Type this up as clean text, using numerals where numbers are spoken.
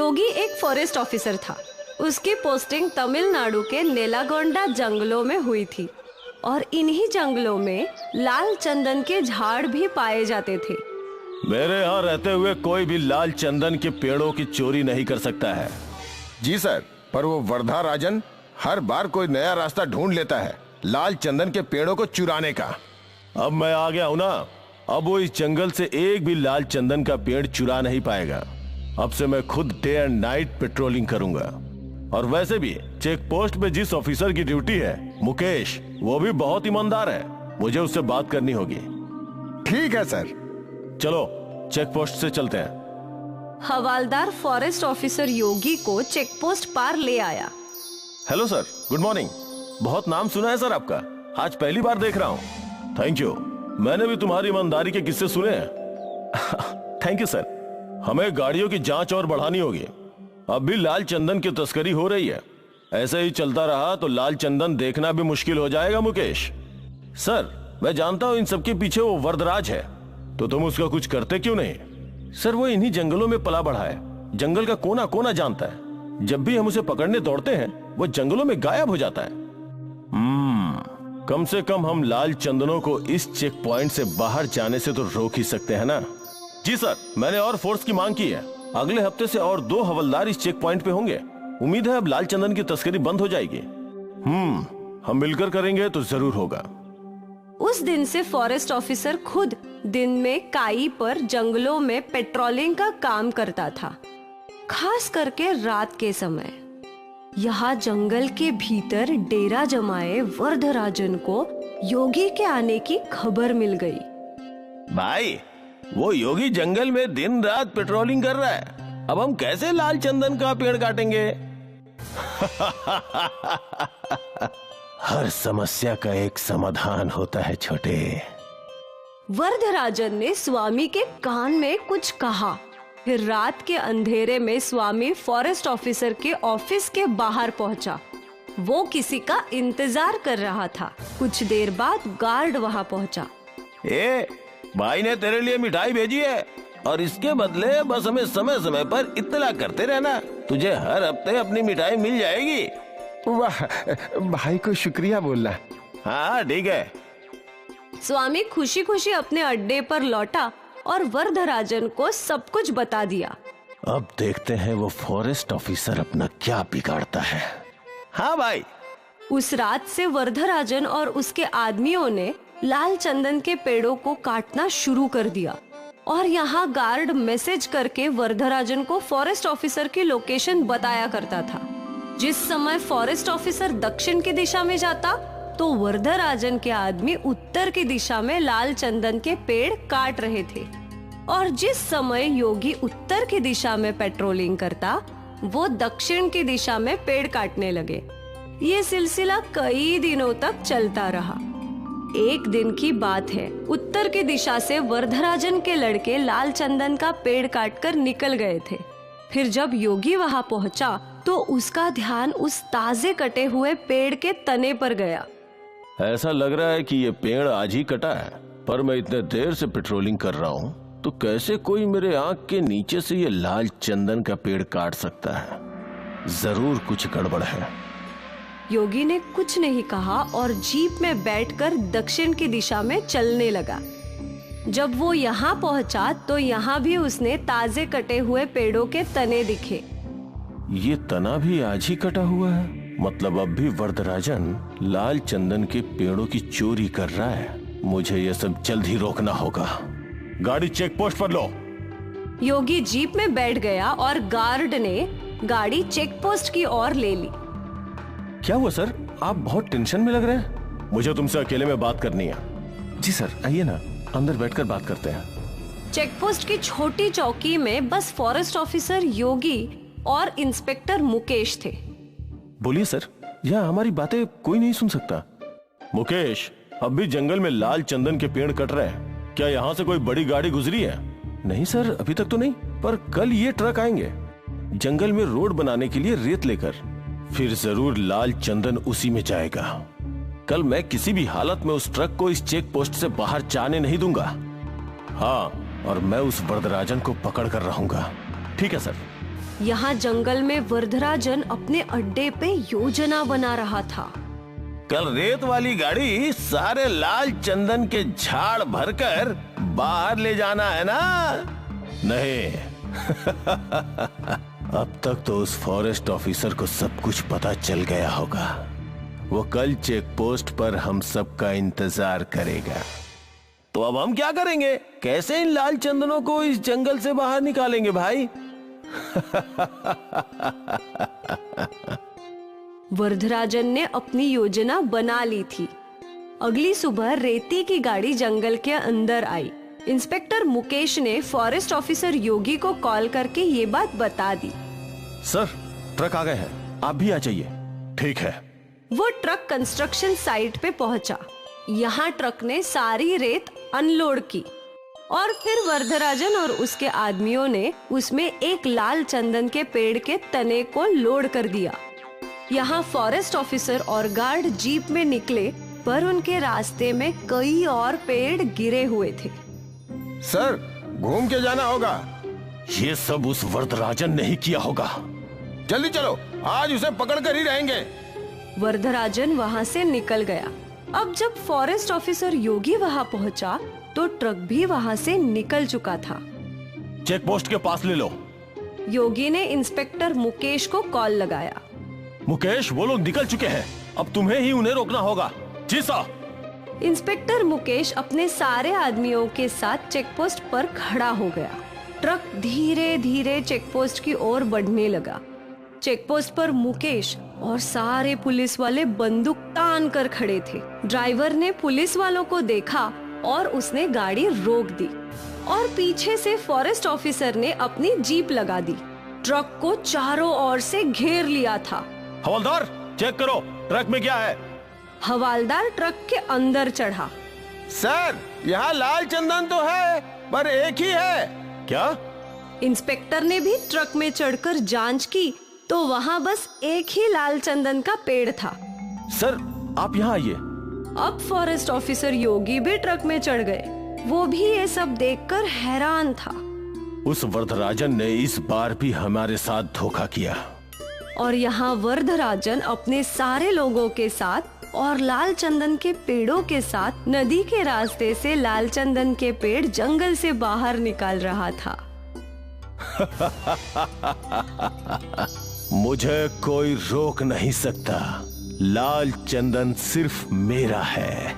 योगी एक forest officer था। उसकी पोस्टिंग तमिलनाडु के नेलागोंडा जंगलों में हुई थी और इन्हीं जंगलों में लाल चंदन के झाड़ भी पाए जाते थे। मेरे यहाँ रहते हुए कोई भी लाल चंदन के पेड़ों की चोरी नहीं कर सकता है। जी सर, पर वो वर्धा राजन हर बार कोई नया रास्ता ढूंढ लेता है लाल चंदन के पेड़ों को चुराने का। अब मैं आ गया हूँ ना, अब वो इस जंगल से एक भी लाल चंदन का पेड़ चुरा नहीं पाएगा। अब से मैं खुद डे एंड नाइट पेट्रोलिंग करूंगा। और वैसे भी चेक पोस्ट पे जिस ऑफिसर की ड्यूटी है, मुकेश, वो भी बहुत ईमानदार है। मुझे उससे बात करनी होगी। ठीक है सर। चलो चेक पोस्ट से चलते हैं। हवालदार फॉरेस्ट ऑफिसर योगी को चेक पोस्ट पार ले आया। Hello sir, good morning. बहुत नाम सुना है सर आपका, आज पहली बार देख रहा हूँ। थैंक यू, मैंने भी तुम्हारी ईमानदारी के किस्से सुने हैं। Thank you sir. हमें गाड़ियों की जांच और बढ़ानी होगी। अब भी लाल चंदन की तस्करी हो रही है। ऐसे ही चलता रहा तो लाल चंदन देखना भी मुश्किल हो जाएगा मुकेश। सर, मैं जानता हूँ इन सबके पीछे वो वरदराज है, तो तुम उसका कुछ करते क्यों नहीं? सर, वो इन्हीं जंगलों में पला बढ़ा है, जंगल का कोना कोना जानता है। जब भी हम उसे पकड़ने दौड़ते हैं वो जंगलों में गायब हो जाता है। कम से कम हम लाल चंदनों को इस चेक पॉइंट से बाहर जाने से तो रोक ही सकते हैं ना। जी सर, मैंने और फोर्स की मांग की है। अगले हफ्ते से और 2 हवलदार इस चेक पॉइंट पे होंगे। उम्मीद है अब लाल चंदन की तस्करी बंद हो जाएगी। हम मिलकर करेंगे तो जरूर होगा। उस दिन से फॉरेस्ट ऑफिसर खुद दिन में काई पर जंगलों में पेट्रोलिंग का काम करता था, खास करके रात के समय। यहाँ जंगल के भीतर डेरा जमाए वर्धराजन को योगी के आने की खबर मिल गई। भाई, वो योगी जंगल में दिन रात पेट्रोलिंग कर रहा है। अब हम कैसे लाल चंदन का पेड़ काटेंगे? हर समस्या का एक समाधान होता है छोटे। वर्धराजन ने स्वामी के कान में कुछ कहा। फिर रात के अंधेरे में स्वामी फॉरेस्ट ऑफिसर के ऑफिस के बाहर पहुंचा। वो किसी का इंतजार कर रहा था। कुछ देर बाद गार्ड वहां पहुंचा। भाई ने तेरे लिए मिठाई भेजी है और इसके बदले बस हमें समय समय पर इत्तला करते रहना। तुझे हर हफ्ते अपनी मिठाई मिल जाएगी। वाह, भाई को शुक्रिया बोलना। हाँ ठीक है। स्वामी खुशी खुशी अपने अड्डे पर लौटा और वर्धराजन को सब कुछ बता दिया। अब देखते हैं वो फॉरेस्ट ऑफिसर अपना क्या बिगाड़ता है। हाँ भाई। उस रात से वर्धराजन और उसके आदमियों ने लाल चंदन के पेड़ों को काटना शुरू कर दिया और यहाँ गार्ड मैसेज करके वर्धराजन को फॉरेस्ट ऑफिसर की लोकेशन बताया करता था। जिस समय फॉरेस्ट ऑफिसर दक्षिण की दिशा में जाता तो वर्धराजन के आदमी उत्तर की दिशा में लाल चंदन के पेड़ काट रहे थे, और जिस समय योगी उत्तर की दिशा में पेट्रोलिंग करता वो दक्षिण की दिशा में पेड़ काटने लगे। ये सिलसिला कई दिनों तक चलता रहा। एक दिन की बात है, उत्तर की दिशा से वर्धराजन के लड़के लाल चंदन का पेड़ काटकर निकल गए थे। फिर जब योगी वहां पहुंचा तो उसका ध्यान उस ताजे कटे हुए पेड़ के तने पर गया। ऐसा लग रहा है कि ये पेड़ आज ही कटा है, पर मैं इतने देर से पेट्रोलिंग कर रहा हूँ तो कैसे कोई मेरे आंख के नीचे से ये लाल चंदन का पेड़ काट सकता है? जरूर कुछ गड़बड़ है। योगी ने कुछ नहीं कहा और जीप में बैठकर दक्षिण की दिशा में चलने लगा। जब वो यहाँ पहुंचा तो यहाँ भी उसने ताजे कटे हुए पेड़ों के तने दिखे। ये तना भी आज ही कटा हुआ है, मतलब अब भी वर्धराजन लाल चंदन के पेड़ों की चोरी कर रहा है। मुझे ये सब जल्द ही रोकना होगा। गाड़ी चेक पोस्ट पर लो। योगी जीप में बैठ गया और गार्ड ने गाड़ी चेक पोस्ट की ओर ले ली। क्या हुआ सर, आप बहुत टेंशन में लग रहे हैं? मुझे तुमसे अकेले में बात करनी है। जी सर, आइए ना, अंदर बैठकर बात करते हैं। चेक पोस्ट की छोटी चौकी में बस फॉरेस्ट ऑफिसर योगी और इंस्पेक्टर मुकेश थे। बोलिए सर, यहाँ हमारी बातें कोई नहीं सुन सकता। मुकेश, अब भी जंगल में लाल चंदन के पेड़ कट रहे हैं। क्या यहाँ से कोई बड़ी गाड़ी गुजरी है? नहीं सर, अभी तक तो नहीं, पर कल ये ट्रक आएंगे जंगल में रोड बनाने के लिए रेत लेकर। फिर जरूर लाल चंदन उसी में जाएगा। कल मैं किसी भी हालत में उस ट्रक को इस चेक पोस्ट से बाहर जाने नहीं दूंगा। हाँ, और मैं उस वर्धराजन को पकड़ कर रहूंगा। ठीक है सर। यहाँ जंगल में वरदराजन अपने अड्डे पे योजना बना रहा था। कल रेत वाली गाड़ी सारे लाल चंदन के झाड़ भरकर बाहर ले जाना है ना? नहीं। अब तक तो उस फॉरेस्ट ऑफिसर को सब कुछ पता चल गया होगा। वो कल चेक पोस्ट पर हम सबका इंतजार करेगा। तो अब हम क्या करेंगे? कैसे इन लाल चंदनों को इस जंगल से बाहर निकालेंगे भाई? वरदराजन ने अपनी योजना बना ली थी। अगली सुबह रेती की गाड़ी जंगल के अंदर आई। इंस्पेक्टर मुकेश ने फॉरेस्ट ऑफिसर योगी को कॉल करके ये बात बता दी। सर, ट्रक आ गए हैं, आप भी आ जाइए। ठीक है। वो ट्रक कंस्ट्रक्शन साइट पे पहुंचा। यहाँ ट्रक ने सारी रेत अनलोड की और फिर वरदराजन और उसके आदमियों ने उसमें एक लाल चंदन के पेड़ के तने को लोड कर दिया। यहाँ फॉरेस्ट ऑफिसर और गार्ड जीप में निकले, पर उनके रास्ते में कई और पेड़ गिरे हुए थे। सर, घूम के जाना होगा। ये सब उस वरदराजन ने ही किया होगा। जल्दी चलो, आज उसे पकड़ कर ही रहेंगे। वरदराजन वहाँ से निकल गया। अब जब फॉरेस्ट ऑफिसर योगी वहाँ पहुँचा तो ट्रक भी वहाँ से निकल चुका था। चेक पोस्ट के पास ले लो। योगी ने इंस्पेक्टर मुकेश को कॉल लगाया। मुकेश, वो लोग निकल चुके हैं, अब तुम्हें ही उन्हें रोकना होगा। जी साहब। इंस्पेक्टर मुकेश अपने सारे आदमियों के साथ चेकपोस्ट पर खड़ा हो गया। ट्रक धीरे धीरे चेकपोस्ट की ओर बढ़ने लगा। चेकपोस्ट पर मुकेश और सारे पुलिस वाले बंदूक तान कर खड़े थे। ड्राइवर ने पुलिस वालों को देखा और उसने गाड़ी रोक दी और पीछे से फॉरेस्ट ऑफिसर ने अपनी जीप लगा दी। ट्रक को चारों ओर से घेर लिया था। हवलदार, चेक करो ट्रक में क्या है। हवलदार ट्रक के अंदर चढ़ा। सर, यहाँ लाल चंदन तो है, पर एक ही है। क्या? इंस्पेक्टर ने भी ट्रक में चढ़कर जांच की तो वहाँ बस एक ही लाल चंदन का पेड़ था। सर, आप यहाँ आइए। अब फॉरेस्ट ऑफिसर योगी भी ट्रक में चढ़ गए। वो भी ये सब देखकर हैरान था। उस वरदराजन ने इस बार भी हमारे साथ धोखा किया। और यहाँ वरदराजन अपने सारे लोगों के साथ और लाल चंदन के पेड़ों के साथ नदी के रास्ते से लाल चंदन के पेड़ जंगल से बाहर निकाल रहा था। मुझे कोई रोक नहीं सकता। लाल चंदन सिर्फ मेरा है।